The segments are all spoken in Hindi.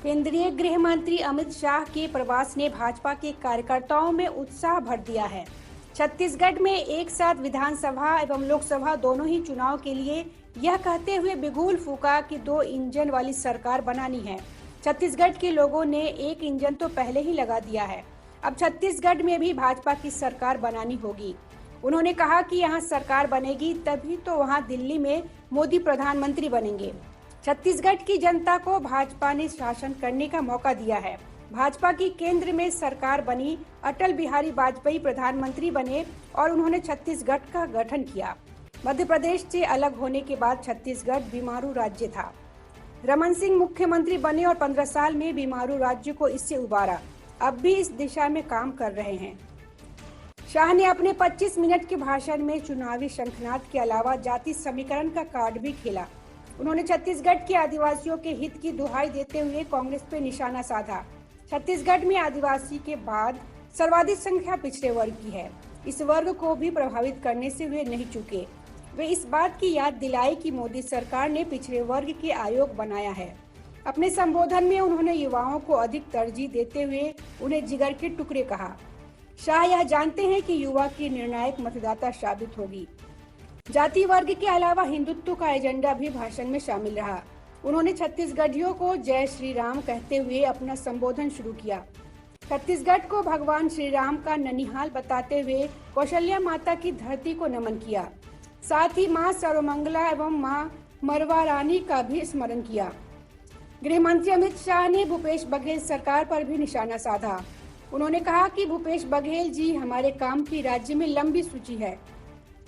केंद्रीय गृह मंत्री अमित शाह के प्रवास ने भाजपा के कार्यकर्ताओं में उत्साह भर दिया है। छत्तीसगढ़ में एक साथ विधानसभा एवं लोकसभा दोनों ही चुनाव के लिए यह कहते हुए बिगुल फूंका कि 2 इंजन वाली सरकार बनानी है। छत्तीसगढ़ के लोगों ने एक इंजन तो पहले ही लगा दिया है, अब छत्तीसगढ़ में भी भाजपा की सरकार बनानी होगी। उन्होंने कहा कि यहाँ सरकार बनेगी तभी तो वहाँ दिल्ली में मोदी प्रधानमंत्री बनेंगे। छत्तीसगढ़ की जनता को भाजपा ने शासन करने का मौका दिया है। भाजपा की केंद्र में सरकार बनी, अटल बिहारी वाजपेयी प्रधानमंत्री बने और उन्होंने छत्तीसगढ़ का गठन किया। मध्य प्रदेश से अलग होने के बाद छत्तीसगढ़ बीमारू राज्य था। रमन सिंह मुख्यमंत्री बने और 15 साल में बीमारू राज्य को इससे उबारा। अब भी इस दिशा में काम कर रहे हैं। शाह ने अपने 25 मिनट के भाषण में चुनावी शंखनाद के अलावा जाति समीकरण का कार्ड भी खेला। उन्होंने छत्तीसगढ़ के आदिवासियों के हित की दुहाई देते हुए कांग्रेस पे निशाना साधा। छत्तीसगढ़ में आदिवासी के बाद सर्वाधिक संख्या पिछड़े वर्ग की है। इस वर्ग को भी प्रभावित करने से वे नहीं चूके। वे इस बात की याद दिलाई कि मोदी सरकार ने पिछड़े वर्ग के आयोग बनाया है। अपने संबोधन में उन्होंने युवाओं को अधिक तरजीह देते हुए उन्हें जिगर के टुकड़े कहा। शाह यह जानते हैं कि युवा की निर्णायक मतदाता साबित होगी। जाति वर्ग के अलावा हिंदुत्व का एजेंडा भी भाषण में शामिल रहा। उन्होंने छत्तीसगढ़ियों को जय श्री राम कहते हुए अपना संबोधन शुरू किया। छत्तीसगढ़ को भगवान श्री राम का ननिहाल बताते हुए कौशल्या माता की धरती को नमन किया। साथ ही मां सर्वमंगला एवं मां मरवा रानी का भी स्मरण किया। गृह मंत्री अमित शाह ने भूपेश बघेल सरकार पर भी निशाना साधा। उन्होंने कहा कि भूपेश बघेल जी हमारे काम की राज्य में लंबी सूची है।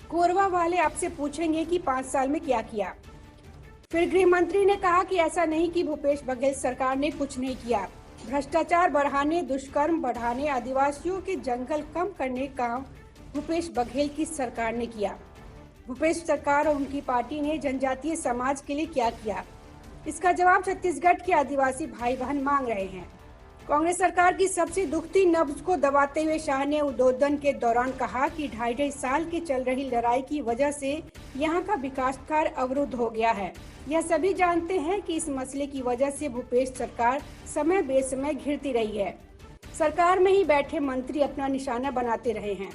कोरबा वाले आपसे पूछेंगे कि 5 साल में क्या किया। फिर गृह मंत्री ने कहा कि ऐसा नहीं कि भूपेश बघेल सरकार ने कुछ नहीं किया। भ्रष्टाचार बढ़ाने, दुष्कर्म बढ़ाने, आदिवासियों के जंगल कम करने का भूपेश बघेल की सरकार ने किया। भूपेश सरकार और उनकी पार्टी ने जनजातीय समाज के लिए क्या किया, इसका जवाब छत्तीसगढ़ के आदिवासी भाई बहन मांग रहे हैं। कांग्रेस सरकार की सबसे दुखती नब्ज को दबाते हुए शाह ने उद्बोधन के दौरान कहा कि 2.5 साल की चल रही लड़ाई की वजह से यहाँ का विकास कार्य अवरुद्ध हो गया है। यह सभी जानते हैं कि इस मसले की वजह से भूपेश सरकार समय बेसमय घिरती रही है। सरकार में ही बैठे मंत्री अपना निशाना बनाते रहे हैं।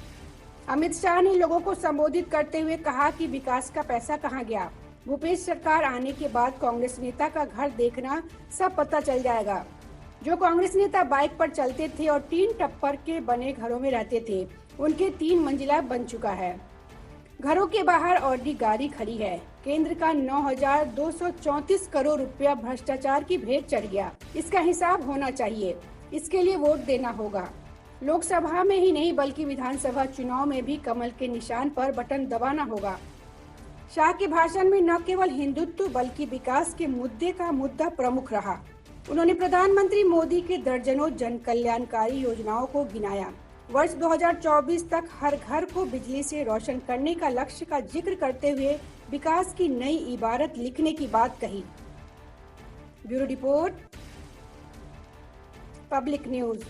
अमित शाह ने लोगों को संबोधित करते हुए कहा कि विकास का पैसा कहाँ गया। भूपेश सरकार आने के बाद कांग्रेस नेता का घर देखना सब पता चल जाएगा। जो कांग्रेस नेता बाइक पर चलते थे और 3 टप्पर के बने घरों में रहते थे, उनके 3 मंजिला बन चुका है। घरों के बाहर ऑडी गाड़ी खड़ी है। केंद्र का 9,234 करोड़ रुपया भ्रष्टाचार की भेंट चढ़ गया। इसका हिसाब होना चाहिए। इसके लिए वोट देना होगा। लोकसभा में ही नहीं बल्कि विधानसभा चुनाव में भी कमल के निशान पर बटन दबाना होगा। शाह के भाषण में न केवल हिंदुत्व बल्कि विकास के मुद्दे का मुद्दा प्रमुख रहा। उन्होंने प्रधानमंत्री मोदी के दर्जनों जन कल्याणकारी योजनाओं को गिनाया। वर्ष 2024 तक हर घर को बिजली से रोशन करने का लक्ष्य का जिक्र करते हुए विकास की नई इबारत लिखने की बात कही। Bureau report, public news.